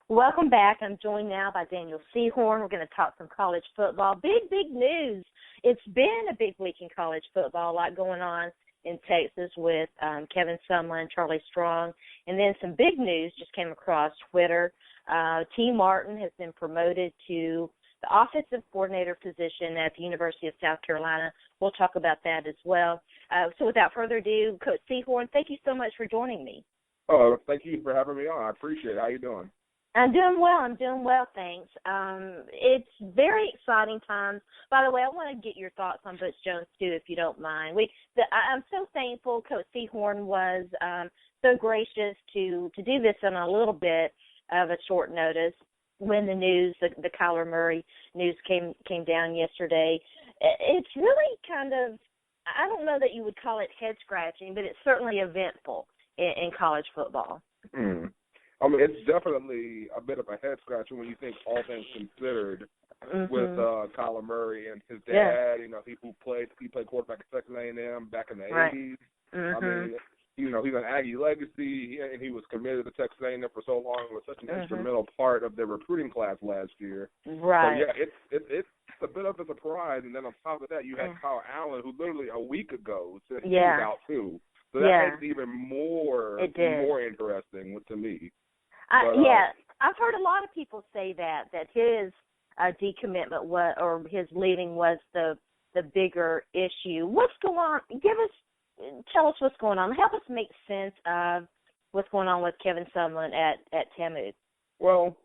Welcome back. I'm joined now by Daniel Seahorn. We're going to talk some college football. Big news. It's been a big week in college football. A lot going on in Texas with Kevin Sumlin, Charlie Strong, and then some big news just came across Twitter. T. Martin has been promoted to the offensive coordinator position at the University of South Carolina. We'll talk about that as well. So without further ado, Coach Seahorn, thank you so much for joining me. Oh, thank you for having me on. I appreciate it. How you doing? I'm doing well, thanks. It's very exciting times. By the way, I want to get your thoughts on Butch Jones, too, if you don't mind. I'm so thankful Coach Seahorn was so gracious to do this on a little bit of a short notice when the news, the Kyler Murray news came down yesterday. It's really kind of, I don't know that you would call it head-scratching, but it's certainly eventful in college football. Mm. I mean, it's definitely a bit of a head-scratcher when you think all things considered with Kyler Murray and his dad. You know, he played quarterback at Texas A&M back in the 80s. I mean, you know, he's an Aggie legacy, and he was committed to Texas A&M for so long. It was such an instrumental part of their recruiting class last year. Right. So, yeah, it's a bit of a surprise. And then on top of that, you had Kyle Allen, who literally a week ago said he was out too. So that makes it even more interesting to me. I've heard a lot of people say that his decommitment or his leaving was the bigger issue. What's going on? Tell us what's going on. Help us make sense of what's going on with Kevin Sumlin at TAMU. Well,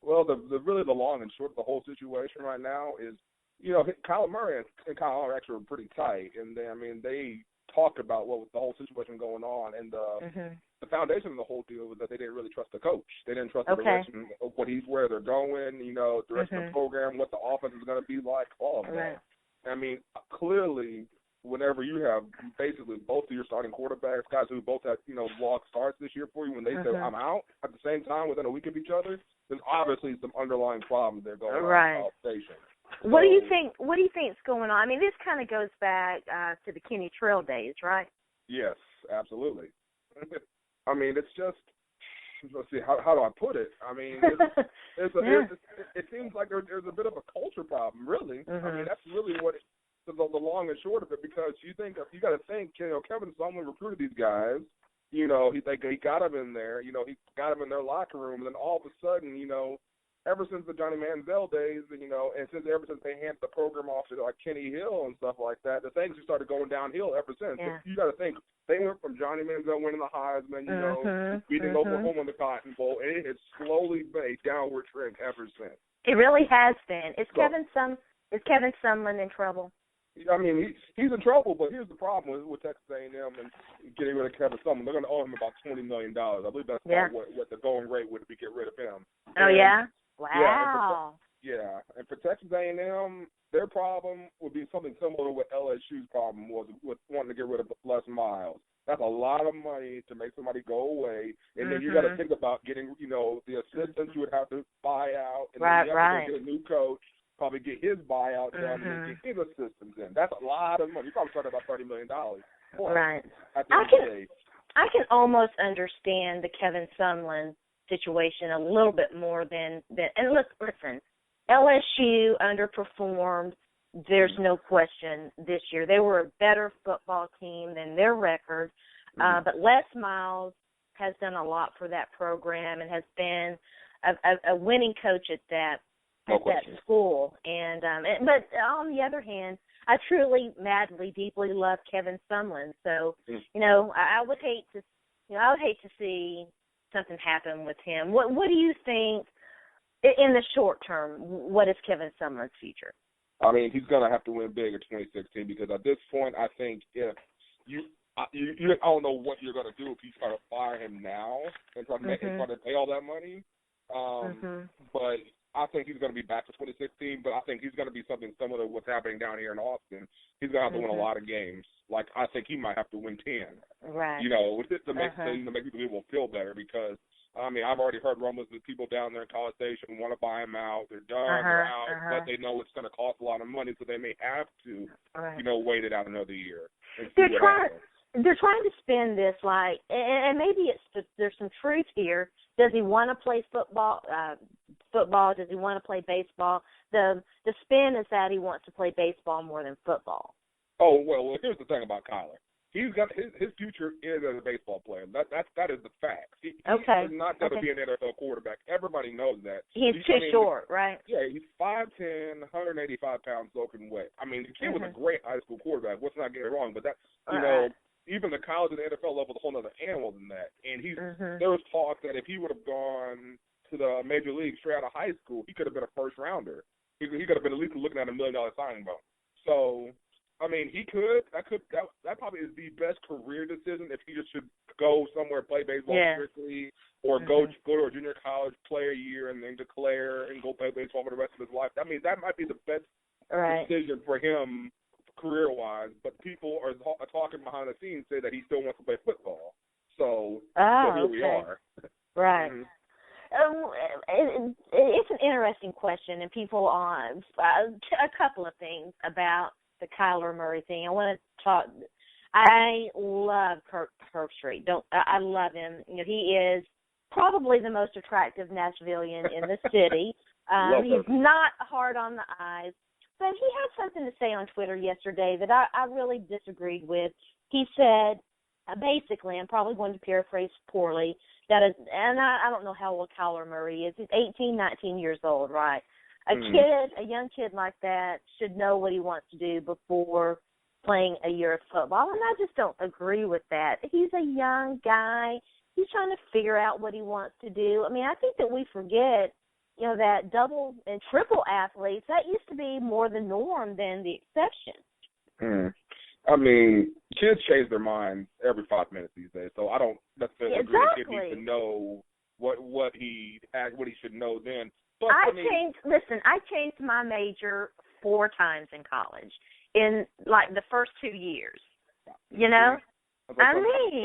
the long and short of the whole situation right now is, you know, Kyler Murray and Kyle Allen actually were pretty tight, and they talked about what was the whole situation going on, and the foundation of the whole deal was that they didn't really trust the coach. They didn't trust the direction of where they're going, you know, direction of the program, what the offense is going to be like, all of that. I mean, clearly, whenever you have basically both of your starting quarterbacks, guys who both had, you know, long starts this year for you, when they say, I'm out, at the same time within a week of each other, there's obviously some underlying problems there going on in the station. What do you think is going on? I mean, this kind of goes back to the Kenny Trail days, right? Yes, absolutely. I mean, it's just, let's see, how do I put it? I mean, it seems like there's a bit of a culture problem, really. I mean, that's really what the long and short of it, because you got to think, you know, Kevin Sumlin recruited these guys. You know, he got them in there. You know, he got them in their locker room, and then all of a sudden, you know, ever since the Johnny Manziel days, you know, and ever since they handed the program off to like Kenny Hill and stuff like that, the things have started going downhill ever since. Yeah. You got to think, they went from Johnny Manziel winning the Heisman, you know, beating Oklahoma in the Cotton Bowl, and it has slowly been a downward trend ever since. It really has been. Is Kevin Sumlin in trouble? I mean, he's in trouble, but here's the problem with Texas A&M and getting rid of Kevin Sumlin. They're going to owe him about $20 million. I believe that's about what the going rate would be to get rid of him. Oh, and, wow. And for Texas A&M, their problem would be something similar to what LSU's problem was with wanting to get rid of Les Miles. That's a lot of money to make somebody go away, and then you got to think about getting, you know, the assistants you would have to buy out, and then you have to get a new coach, probably get his buyout done, and then get his assistants in. That's a lot of money. You probably started about $30 million. Right. At the end of the day. I can almost understand the Kevin Sumlin situation a little bit more than and listen, LSU underperformed. There's no question this year. They were a better football team than their record, but Les Miles has done a lot for that program and has been a winning coach at that school. And but on the other hand, I truly, madly, deeply love Kevin Sumlin. So you know, I would hate to see something happen with him. What do you think in the short term? What is Kevin Sumlin's future? I mean, he's going to have to win big in 2016, because at this point, I think if you I don't know what you're going to do if you try to fire him now and try to pay all that money. But I think he's going to be back for 2016, but I think he's going to be something similar to what's happening down here in Austin. He's going to have to win a lot of games. Like, I think he might have to win 10. Right. You know, to make people feel better, because, I mean, I've already heard rumors that people down there in College Station want to buy him out. They're done, they're out, but they know it's going to cost a lot of money, so they may have to, you know, wait it out another year. And see they're trying to spin this like, and maybe there's some truth here. Does he want to play football? Does he want to play baseball? The spin is that he wants to play baseball more than football. Oh, well, here's the thing about Kyler. He's got his future is as a baseball player. That is the fact. He is not going to be an NFL quarterback. Everybody knows that. He's too short, right? Yeah, he's 5'10", 185 pounds soaking wet. I mean, the kid was a great high school quarterback. Let's not get it wrong, but that know, even the college and the NFL level is a whole other animal than that. And there was talk that if he would have gone to the major league straight out of high school, he could have been a first rounder. He could have been at least looking at $1 million signing bonus. So, I mean, he could. That probably is the best career decision if he just should go somewhere, play baseball strictly, or go to a junior college, play a year, and then declare and go play baseball for the rest of his life. I mean, that might be the best decision for him career-wise. But people are talking behind the scenes say that he still wants to play football. So here we are. Right. It's an interesting question, and people on a couple of things about the Kyler Murray thing. I want to talk. I love Kirk Herbstreit. I love him. You know, he is probably the most attractive Nashvilleian in the city. He's not hard on the eyes, but he had something to say on Twitter yesterday that I really disagreed with. He said, basically, I'm probably going to paraphrase poorly, that is, and I don't know how old Kyler Murray is. He's 18, 19 years old, right? A young kid like that should know what he wants to do before playing a year of football, and I just don't agree with that. He's a young guy. He's trying to figure out what he wants to do. I mean, I think that we forget, you know, that double and triple athletes, that used to be more the norm than the exception. I mean, kids change their minds every 5 minutes these days, so I don't necessarily agree with him. He needs to know what he should know then. But, I changed my major 4 times in college in like the first 2 years. You know, I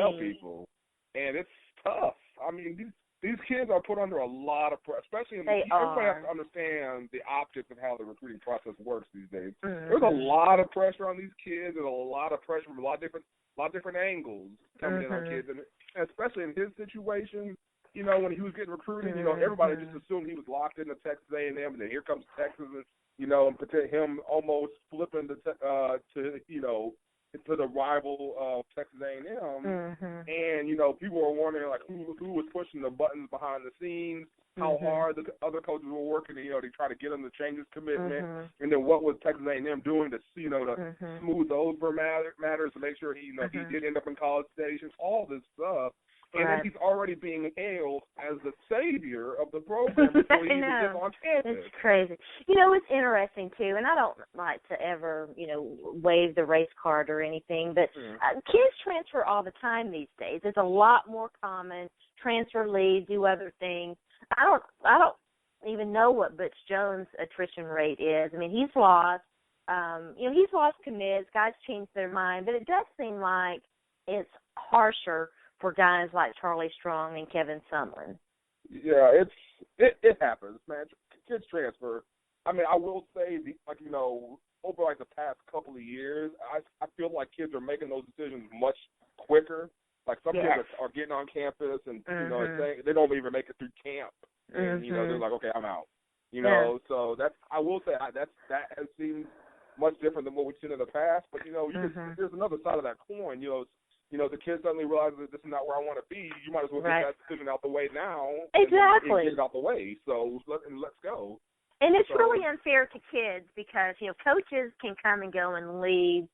tell people, and it's tough. I mean, these kids are put under a lot of pressure, especially everybody has to understand the optics of how the recruiting process works these days. There's a lot of pressure on these kids, and a lot of pressure from a lot of different angles coming in on kids, and especially in his situation. You know, when he was getting recruited, you know, everybody just assumed he was locked into Texas A&M, and then here comes Texas, and, you know, and him almost flipping to the rival of Texas A&M. And, you know, people were wondering, like, who was pushing the buttons behind the scenes, how hard the other coaches were working, you know, to try to get him to change his commitment, and then what was Texas A&M doing to, you know, to smooth over matters to make sure he did end up in College Station, all this stuff. And then he's already being hailed as the savior of the program before he even gets on campus. It's crazy. You know, it's interesting, too, and I don't like to ever, you know, wave the race card or anything, but kids transfer all the time these days. It's a lot more common. Transfer, leave, do other things. I don't even know what Butch Jones' attrition rate is. I mean, he's lost commits. Guys change their mind, but it does seem like it's harsher for guys like Charlie Strong and Kevin Sumlin. Yeah, it happens, man. Kids transfer. I mean, I will say, over like the past couple of years, I feel like kids are making those decisions much quicker. Like some kids are getting on campus and they don't even make it through camp, and they're like, okay, I'm out. So I will say that has seemed much different than what we've seen in the past. But there's another side of that coin. The kids suddenly realize that this is not where I want to be. You might as well get that decision out the way now. Exactly. And get it out the way. So let's go. And it's really unfair to kids because, coaches can come and go and leave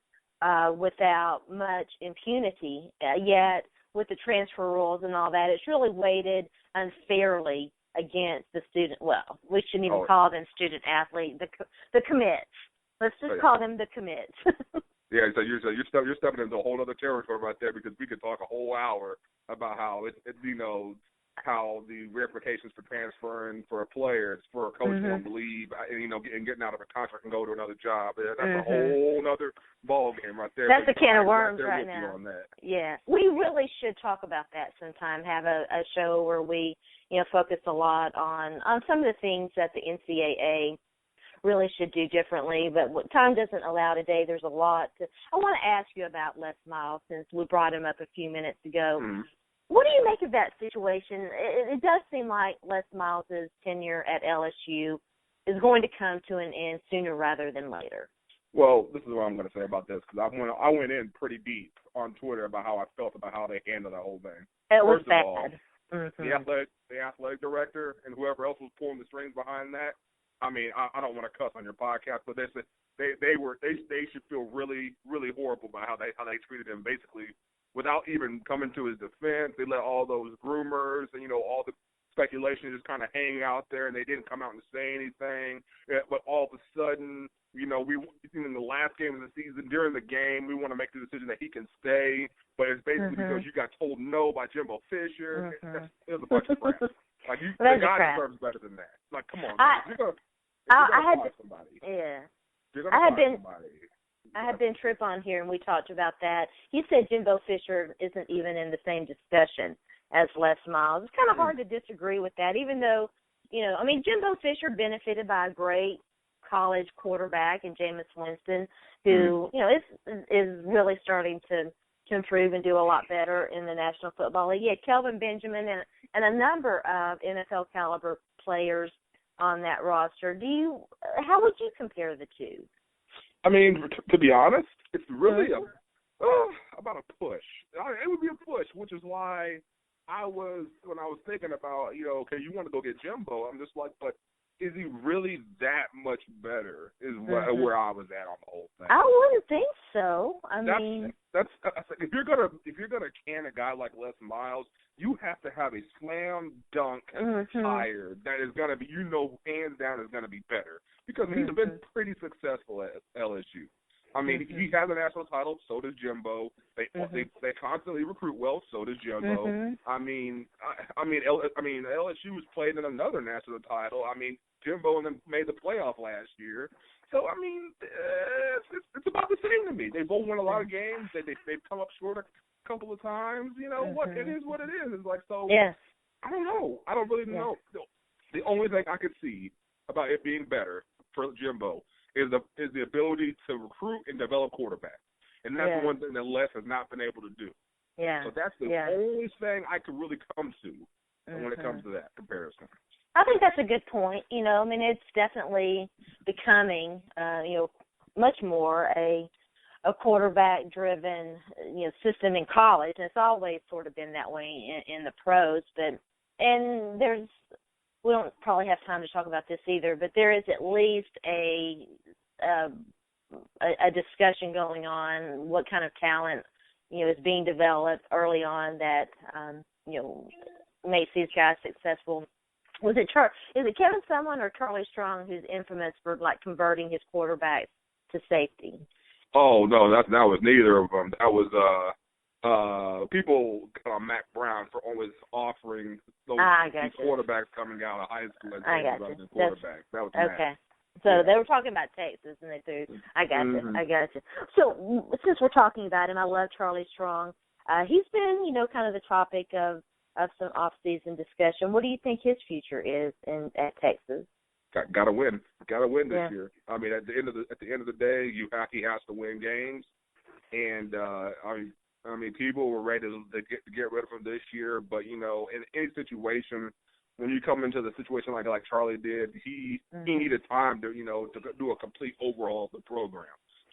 without much impunity. Yet with the transfer rules and all that, it's really weighted unfairly against the student. Well, we shouldn't even call them student athlete. The commits. Let's just call them the commits. Yeah, so you're stepping into a whole other territory right there, because we could talk a whole hour about how how the ramifications for transferring for a player, for a coach wanting to leave, and getting out of a contract and go to another job. That's a whole other ball game right there. That's a can of worms right now. On that. Yeah, we really should talk about that sometime. Have a show where we focus a lot on some of the things that the NCAA really should do differently. But what time doesn't allow today, there's a lot I want to ask you about Les Miles since we brought him up a few minutes ago. Mm-hmm. What do you make of that situation? It does seem like Les Miles' tenure at LSU is going to come to an end sooner rather than later. Well, this is what I'm going to say about this, because I went in pretty deep on Twitter about how I felt about how they handled that whole thing. It was First bad. of all, the athletic director and whoever else was pulling the strings behind that. I mean, I don't want to cuss on your podcast, but they should feel really, really horrible about how they treated him. Basically, without even coming to his defense, they let all those groomers and all the speculation just kind of hang out there, and they didn't come out and say anything. But all of a sudden, we in the last game of the season, during the game, we want to make the decision that he can stay, but it's basically because you got told no by Jimbo Fisher. It was a bunch of crap. Like, the guy deserves better than that. Like, come on, man. You're gonna fire somebody. Yeah. You're gonna fire somebody. I had Ben Tripp on here, and we talked about that. He said Jimbo Fisher isn't even in the same discussion as Les Miles. It's kind of hard to disagree with that, even though, Jimbo Fisher benefited by a great college quarterback in Jameis Winston, who, is really starting to improve and do a lot better in the National Football League. Yeah, Kelvin Benjamin and a number of NFL caliber players on that roster. How would you compare the two? I mean, to be honest, it's really about a push. It would be a push, which is why when I was thinking about, okay, you want to go get Jimbo, I'm just like, but is he really that much better? Is where I was at on the whole thing. I wouldn't think so. That's if you're gonna can a guy like Les Miles, you have to have a slam dunk hire that is gonna be, hands down is gonna be better, because he's been pretty successful at LSU. I mean, he has a national title. So does Jimbo. They constantly recruit well. So does Jimbo. I mean, LSU was playing in another national title. I mean, Jimbo and them made the playoff last year. So I mean, it's about the same to me. They both won a lot of games. They've come up short a couple of times. What it is, what it is. It's like, so. Yeah. I don't know. I don't really know. The only thing I could see about it being better for Jimbo is the ability to recruit and develop quarterbacks. And that's one thing that Les has not been able to do. Yeah. So that's the only thing I could really come to when it comes to that comparison. I think that's a good point. It's definitely becoming, much more a quarterback-driven, system in college. And it's always sort of been that way in the pros. We don't probably have time to talk about this either, but there is at least a discussion going on what kind of talent, is being developed early on that, makes these guys successful. Is it Kevin Sumlin or Charlie Strong who's infamous for converting his quarterbacks to safety? Oh no, that was neither of them. That was people on Mac Brown for always offering those quarterbacks coming out of high school as quarterbacks. That was okay. Mac. So they were talking about Texas, and they threw. I got you. So since we're talking about him, I love Charlie Strong. He's been, kind of the topic of some off-season discussion. What do you think his future is at Texas? Got to win. Got to win this year. I mean, at the end of the day, he has to win games, and I mean, people were ready to get rid of him this year, but in any situation, when you come into the situation like Charlie did, he needed time to to do a complete overhaul of the program.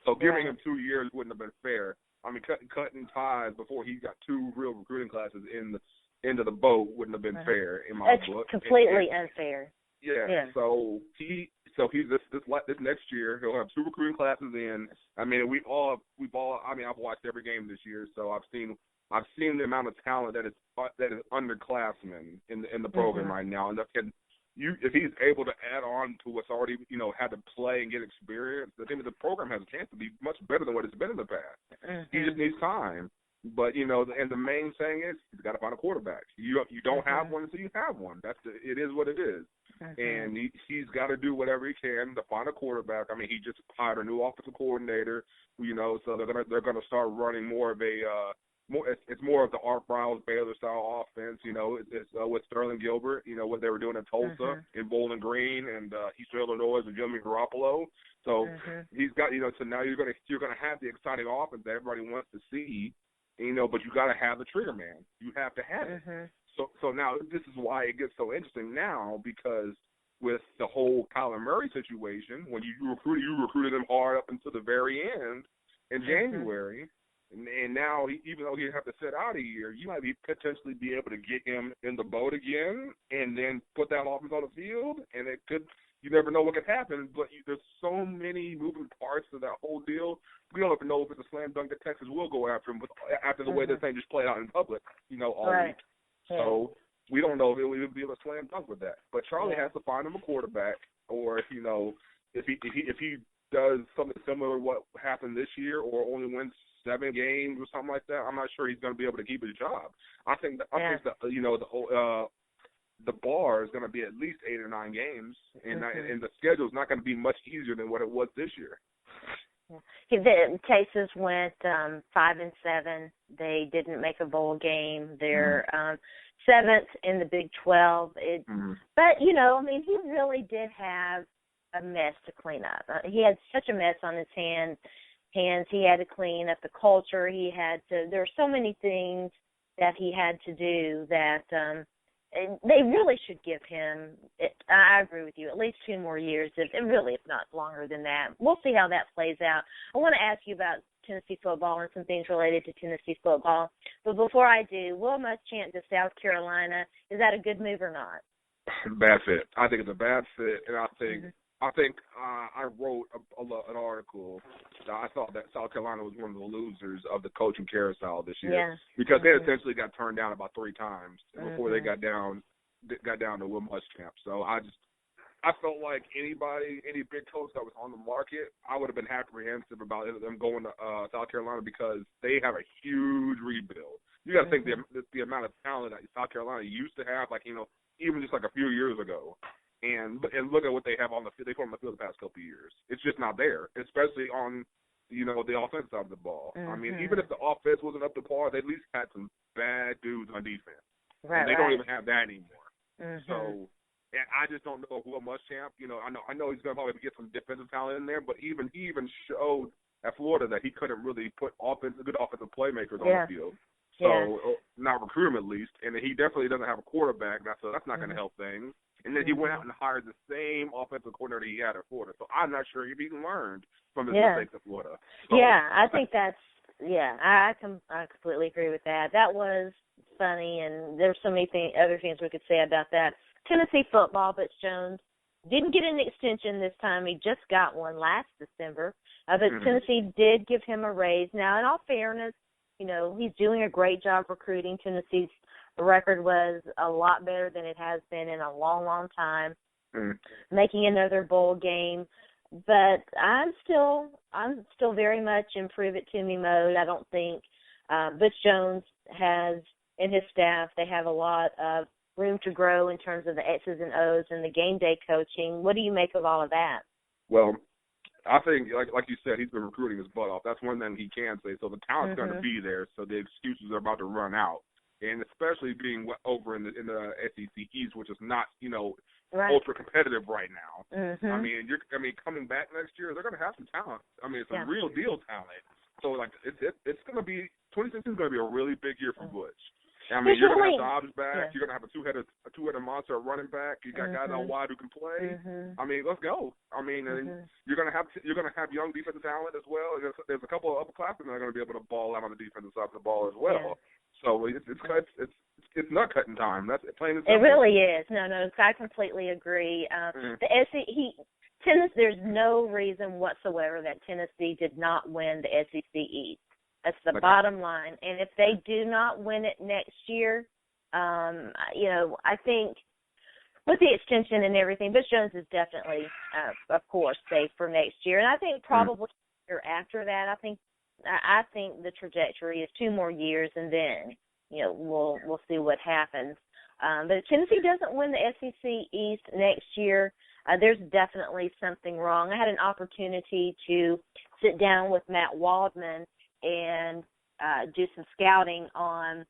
So giving him 2 years wouldn't have been fair. I mean, cutting ties before he got 2 real recruiting classes into the boat wouldn't have been fair in my book. It's completely unfair. Yeah. So he's this next year he'll have 2 recruiting classes in. I mean, we've all. I mean, I've watched every game this year, so I've seen the amount of talent that is underclassmen in the program right now, and if he's able to add on to what's already had to play and get experience, I think the program has a chance to be much better than what it's been in the past. He just needs time. But and the main thing is he's got to find a quarterback. You don't have one until you have one. It is what it is. And he's got to do whatever he can to find a quarterback. I mean, he just hired a new offensive coordinator. So they're gonna start running more of it's more of the Art Browse Baylor style offense. You know, it's with Sterling Gilbert. You know what they were doing in Tulsa, in Bowling Green, and Eastern Illinois with Jimmy Garoppolo. So he's got, you know. So now you're gonna have the exciting offense that everybody wants to see. You know, but you got to have the trigger man. You have to have it. So now this is why it gets so interesting now, because with the whole Kyler Murray situation, when you recruited him hard up until the very end in January, and now even though he'd have to sit out a year, you might potentially be able to get him in the boat again and then put that offense on the field, and it could. You never know what could happen, but there's so many moving parts to that whole deal. We don't even know if it's a slam dunk that Texas will go after him, but after the way this thing just played out in public, you know, all week. So we don't know if he'll even be able to slam dunk with that. But Charlie has to find him a quarterback, or if he does something similar to what happened this year, or only wins 7 games or something like that, I'm not sure he's going to be able to keep his job. I think the bar is going to be at least 8 or 9 games, and the schedule is not going to be much easier than what it was this year. The Cases went 5-7. They didn't make a bowl game. They're 7th in the Big 12. But you know, I mean, he really did have a mess to clean up. He had such a mess on his hands. He had to clean up the culture. There were so many things that he had to do that. They really should give him, I agree with you, at least 2 more years, if not longer than that. We'll see how that plays out. I want to ask you about Tennessee football and some things related to Tennessee football. But before I do, Will Muschamp to South Carolina, is that a good move or not? Bad fit. I think it's a bad fit, and I think I wrote an article that I thought that South Carolina was one of the losers of the coaching carousel this year, because they essentially got turned down about 3 times before they got down to Will Muschamp. So I felt like any big coach that was on the market, I would have been apprehensive about them going to South Carolina, because they have a huge rebuild. You got to think the amount of talent that South Carolina used to have, like, you know, even just like a few years ago. And look at what they have on the field. They put on the field the past couple of years. It's just not there, especially on, you know, the offensive side of the ball. I mean, even if the offense wasn't up to par, they at least had some bad dudes on defense. And they don't even have that anymore. So, and I just don't know if Will Muschamp, you know, I know he's going to probably get some defensive talent in there, but he even showed at Florida that he couldn't really put good offensive playmakers on the field. So, not recruit him at least. And he definitely doesn't have a quarterback, so that's not going to help things. And then he went out and hired the same offensive coordinator he had at Florida. So I'm not sure if he learned from his mistakes at Florida. So, I think that's I completely agree with that. That was funny, and there's so many other things we could say about that. Tennessee football, Butch Jones didn't get an extension this time. He just got one last December. But Tennessee did give him a raise. Now, in all fairness, you know, he's doing a great job recruiting. Tennessee's record was a lot better than it has been in a long, long time, making another bowl game. But I'm still very much in prove it to me mode. I don't think Butch Jones has, in his staff, they have a lot of room to grow in terms of the X's and O's and the game day coaching. What do you make of all of that? Well, I think, like you said, he's been recruiting his butt off. That's one thing he can say. So the talent's going to be there. So the excuses are about to run out. And especially being over in the SEC East, which is not, you know, ultra competitive right now. I mean, coming back next year, they're going to have some talent. I mean, it's a real deal talent. So like, it's going to be 2016 is going to be a really big year for Butch. I mean, you're going to have Dobbs back. You're going to have a two-headed monster running back. You got guys out wide who can play. I mean, let's go. I mean, and you're going to have young defensive talent as well. There's a couple of upperclassmen that are going to be able to ball out on the defensive side of the ball as well. So it's nut cutting time. That's plain and simple. It really is. No, I completely agree. There's no reason whatsoever that Tennessee did not win the SEC East. That's the bottom line. And if they do not win it next year, you know, I think with the extension and everything, Butch Jones is definitely, of course, safe for next year. And I think probably after that, I think the trajectory is 2 more years, and then, you know, we'll see what happens. But if Tennessee doesn't win the SEC East next year, there's definitely something wrong. I had an opportunity to sit down with Matt Waldman, and do some scouting on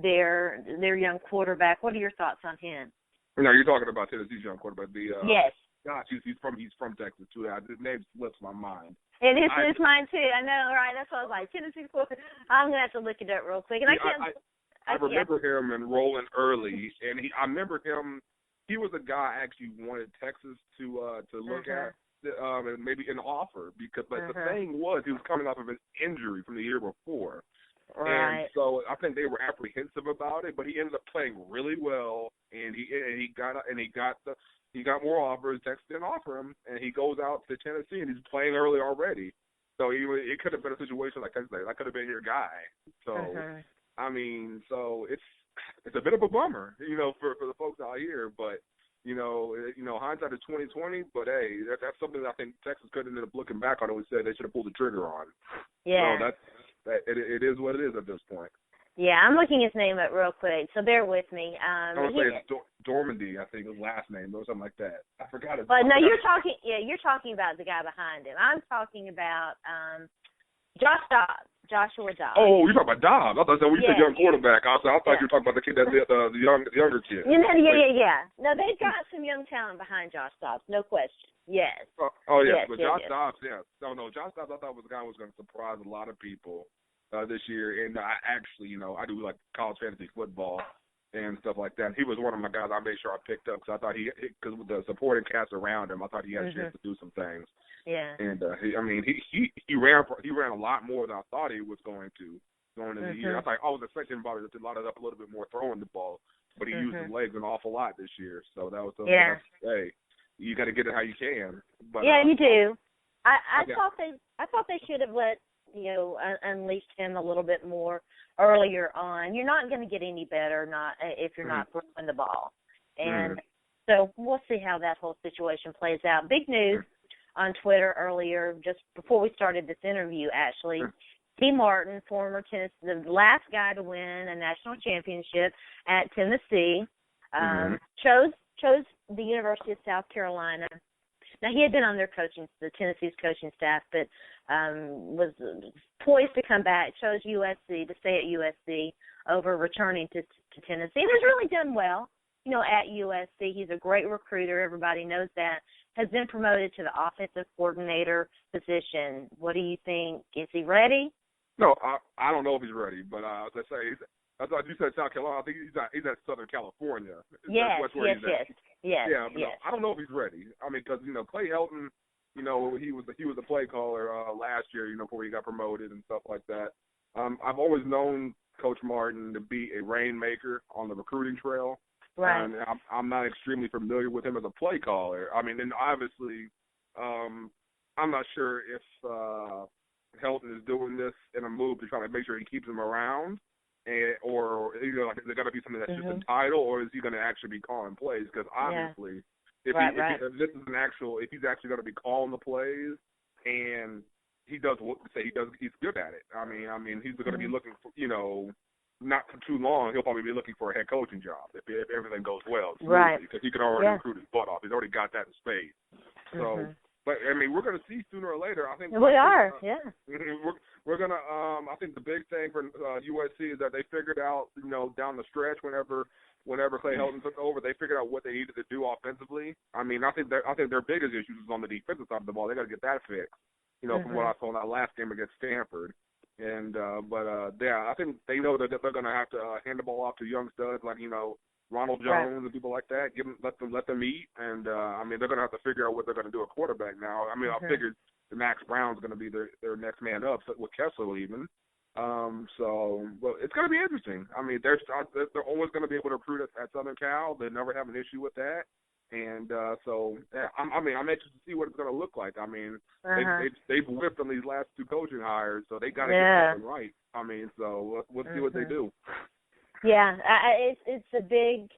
their young quarterback. What are your thoughts on him? No, you're talking about Tennessee's young quarterback. Yes. Gosh, he's from Texas too. His name slips my mind. It's mine too. I know, right? That's what I was like. Tennessee quarterback. I'm gonna have to look it up real quick. And I remember him enrolling early, and I remember him. He was a guy I actually wanted Texas to look at, and maybe an offer but the thing was he was coming off of an injury from the year before. Right. And so I think they were apprehensive about it, but he ended up playing really well, and he got more offers. Texas didn't offer him, and he goes out to Tennessee, and he's playing early already. So it could have been a situation like that. That could have been your guy. So I mean, so it's a bit of a bummer, for the folks out here, but. Hindsight is 20/20, but hey, that's something that I think Texas could have ended up looking back on and we said they should have pulled the trigger on. Yeah. So it is what it is at this point. Yeah, I'm looking his name up real quick, so bear with me. I want to say it's Dormandy, I think his last name, or something like that. I forgot it. But no, you're talking about the guy behind him. I'm talking about Joshua Dobbs. Oh, you're talking about Dobbs. I thought you said young quarterback. I thought you were talking about the kid, the younger kid. Yeah. No, they've got some young talent behind Josh Dobbs, no question. Yes. But Josh Dobbs, yeah. No, Josh Dobbs I thought was a guy who was going to surprise a lot of people this year. And I actually, I do like college fantasy football and stuff like that. He was one of my guys I made sure I picked up because I thought because with the supporting cast around him, I thought he had a chance to do some things. Yeah. And he ran a lot more than I thought he was going into the year. I was expecting him probably to line it up a little bit more throwing the ball, but he used his legs an awful lot this year. So that was hey, you got to get it how you can. But, you do. I thought they should have let unleashed him a little bit more earlier on. You're not going to get any better if you're not throwing the ball, and so we'll see how that whole situation plays out. Big news on Twitter earlier, just before we started this interview, actually. T. Martin, former Tennessee, the last guy to win a national championship at Tennessee, chose the University of South Carolina. Now, he had been on the Tennessee's coaching staff, but was poised to come back, chose USC, to stay at USC over returning to Tennessee. And has really done well, at USC. He's a great recruiter. Everybody knows that. Has been promoted to the offensive coordinator position. What do you think? Is he ready? No, I don't know if he's ready, but as I say, I thought you said South Carolina. I think he's at Southern California. Yes. Yeah, but no, I don't know if he's ready. I mean, because Clay Helton, he was the play caller last year, before he got promoted and stuff like that. I've always known Coach Martin to be a rainmaker on the recruiting trail. Right. And I'm not extremely familiar with him as a play caller. I mean, and obviously, I'm not sure if Helton is doing this in a move to try to make sure he keeps him around, or is it going to be something that's just a title, or is he going to actually be calling plays? Because obviously, if he's actually going to be calling the plays, and he's good at it. I mean, he's going to be looking for, not for too long, he'll probably be looking for a head coaching job if everything goes well. Right. Because he can already recruit his butt off. He's already got that in spades. So, but I mean, we're going to see sooner or later. I think we are. We're going to. I think the big thing for USC is that they figured out, down the stretch, whenever Clay Helton took over, they figured out what they needed to do offensively. I mean, I think their biggest issue is on the defensive side of the ball. They got to get that fixed. From what I saw in that last game against Stanford. And I think they know that they're going to have to hand the ball off to young studs like Ronald Jones and people like that. Let them eat, and they're going to have to figure out what they're going to do at quarterback now. I mean, I figured Max Brown's going to be their next man up with Kessler even. Well, it's going to be interesting. I mean, they're always going to be able to recruit at Southern Cal. They never have an issue with that. And I'm anxious to see what it's going to look like. I mean, they've whipped on these last two coaching hires, so they got to get something right. I mean, so we'll see what they do. Yeah, it's a big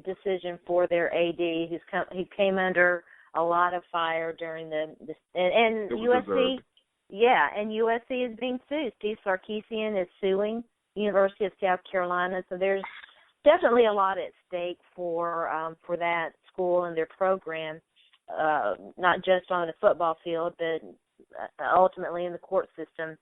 decision for their AD, who came under a lot of fire during and USC. Deserved. Yeah, and USC is being sued. Steve Sarkisian is suing University of South Carolina, so there's definitely a lot at stake for that school and their program, not just on the football field, but ultimately in the court system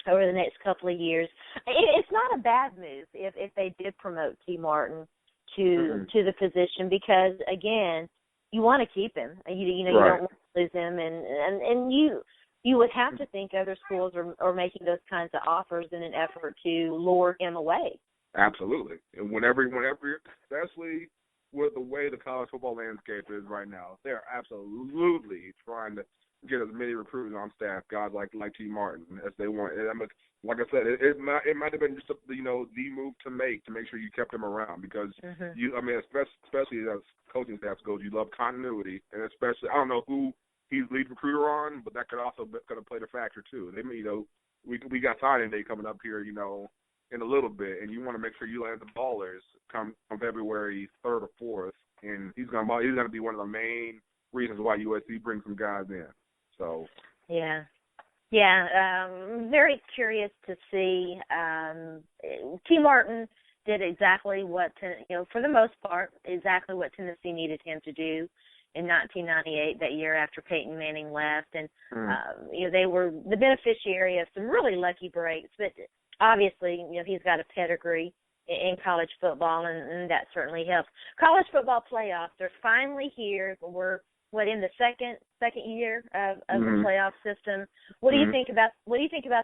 over the next couple of years. It's not a bad move if they did promote T. Martin to the position, because again, you want to keep him. You know, you don't want to lose him, and you would have to think other schools are making those kinds of offers in an effort to lure him away. Absolutely. And whenever, especially with the way the college football landscape is right now, they're absolutely trying to get as many recruiters on staff, guys like T. Martin, as they want. And like I said, it might have been just the move to make sure you kept him around, because especially as coaching staffs goes, you love continuity, and especially, I don't know who he's lead recruiter on, but that could have played a factor too. They, we got signing day coming up here, in a little bit, and you want to make sure you land the ballers come February 3rd or 4th, and he's going to be one of the main reasons why USC brings some guys in. So very curious to see. T. Martin did exactly what for the most part, exactly what Tennessee needed him to do in 1998, that year after Peyton Manning left, and they were the beneficiary of some really lucky breaks, but obviously, he's got a pedigree in college football, and that certainly helps. College football playoffs are finally here. We're in the second year of the playoff system. What do you think about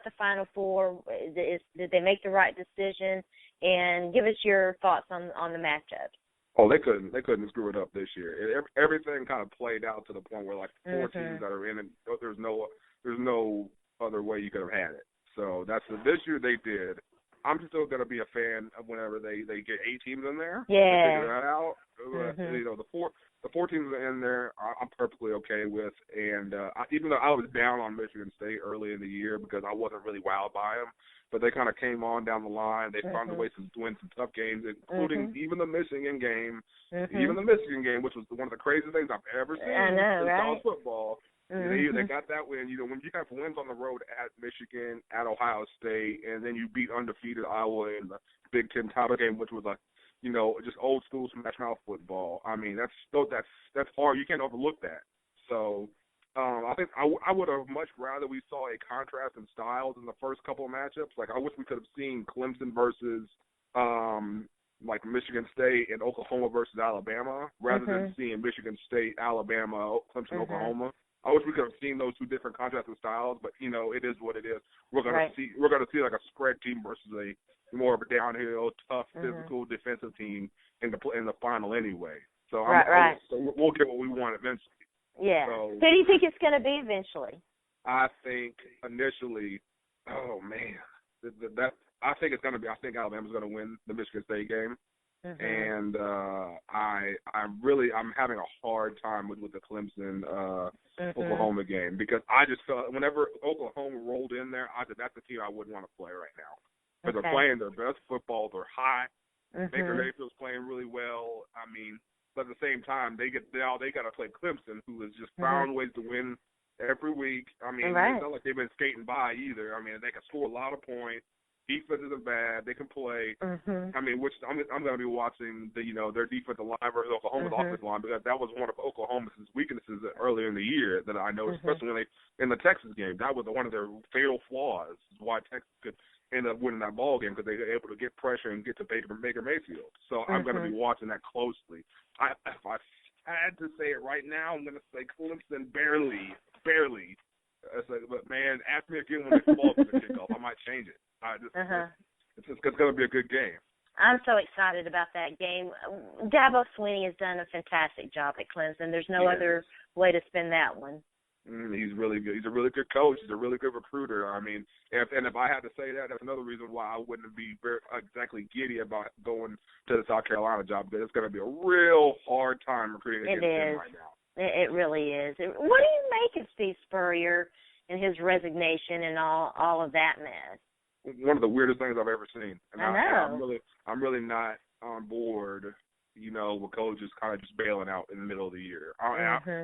the Final Four? Did they make the right decision? And give us your thoughts on the matchup. Oh, they couldn't screw it up this year. Everything kind of played out to the point where, like, 4 teams that are in it, there's no other way you could have had it. So this year they did. I'm still going to be a fan of whenever they get 8 teams in there. Yeah. Figure that out. The four teams in there, I'm perfectly okay with. And even though I was down on Michigan State early in the year because I wasn't really wowed by them, but they kind of came on down the line. They found a way to win some tough games, including even the Michigan game. Even the Michigan game, which was one of the craziest things I've ever seen in college football. They got that win. When you have wins on the road at Michigan, at Ohio State, and then you beat undefeated Iowa in the Big Ten title game, which was just old school smash mouth football. I mean, that's hard. You can't overlook that. So I think I would have much rather we saw a contrast in styles in the first couple of matchups. Like, I wish we could have seen Clemson versus like Michigan State and Oklahoma versus Alabama, rather than seeing Michigan State, Alabama, Clemson, Oklahoma. I wish we could have seen those two different contrasting styles, but it is what it is. We're gonna see like a spread team versus a more of a downhill, tough, physical, defensive team in the final anyway. So so we'll get what we want eventually. Yeah. So, who do you think it's going to be eventually? I think initially, oh man, I think it's going to be. I think Alabama's going to win the Michigan State game. And I'm having a hard time with the Clemson Oklahoma game, because I just felt whenever Oklahoma rolled in there, I said that's the team I wouldn't want to play right now, because they're playing their best football. They're hot. Baker Mayfield's playing really well. I mean, but at the same time, they got to play Clemson, who has just found ways to win every week. I mean, it's not like they've been skating by either. I mean, they can score a lot of points. Defense isn't bad. They can play. I mean, which I'm going to be watching their defensive line versus Oklahoma's offensive line, because that was one of Oklahoma's weaknesses earlier in the year that I noticed, especially when in the Texas game. That was one of their fatal flaws, why Texas could end up winning that ball game, because they were able to get pressure and get to Baker Mayfield. So I'm going to be watching that closely. If I had to say it right now, I'm going to say Clemson barely. But man, ask me again when the ball is going to kick off. I might change it. It's going to be a good game. I'm so excited about that game. Dabo Swinney has done a fantastic job at Clemson. There's no other way to spin that one. He's really good. He's a really good coach. He's a really good recruiter. I mean, if I had to say that, that's another reason why I wouldn't be exactly giddy about going to the South Carolina job, because it's going to be a real hard time recruiting against him right now. It really is. What do you make of Steve Spurrier and his resignation and all of that mess? One of the weirdest things I've ever seen. And I know. I'm really not on board, with coaches kind of just bailing out in the middle of the year.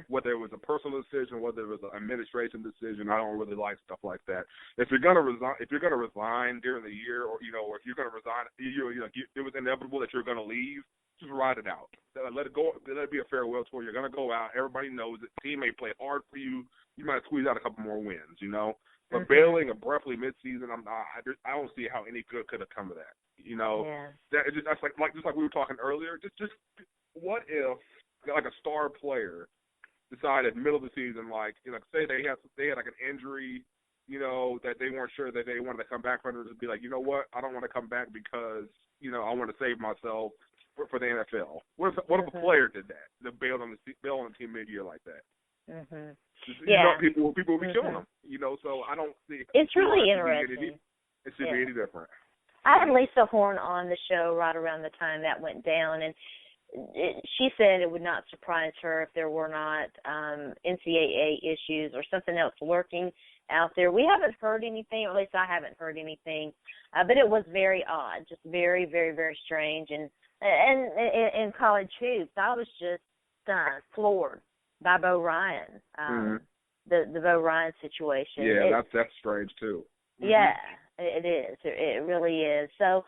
Whether it was a personal decision, whether it was an administration decision, I don't really like stuff like that. If you're gonna resign during the year, or or if you're gonna resign, it was inevitable that you're gonna leave. Just ride it out. Let it go. Let it be a farewell tour. You're gonna go out. Everybody knows it. Team may play hard for you. You might squeeze out a couple more wins, But bailing abruptly midseason, I don't see how any good could have come of that. You know, that's like we were talking earlier. Just what if like a star player decided middle of the season, like say they had like an injury, you know, that they weren't sure that they wanted to come back from, it, to be like, you know what, I don't want to come back because, you know, I want to save myself for the NFL. What if a player did that? That bailed on the team mid-year like that? You know, people will be killing them. You know, so I don't see. It's really interesting. It should be any different. I had Lisa Horn on the show right around the time that went down, and she said it would not surprise her if there were not NCAA issues or something else lurking out there. We haven't heard anything, or at least I haven't heard anything, but it was very odd, just very, very, very strange. And in college hoops, I was just floored by Bo Ryan, the Bo Ryan situation. Yeah, that's strange too. Yeah, it is. It really is. So,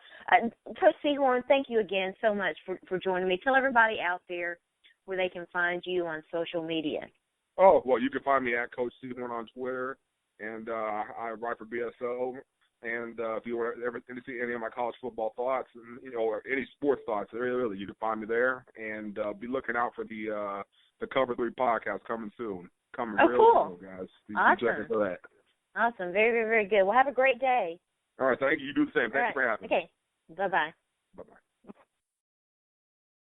Coach Seahorn, thank you again so much for joining me. Tell everybody out there where they can find you on social media. Oh, well, you can find me at Coach Seahorn on Twitter, and I write for BSO. And if you want to ever see any of my college football thoughts, and, you know, or any sports thoughts, really, you can find me there. And be looking out for the Cover 3 podcast coming soon. Coming real soon, guys. Awesome. Be checking for that. Awesome. Very, very, very good. Well, have a great day. All right. Thank you. You do the same. Thank you for having me. Okay. Bye-bye.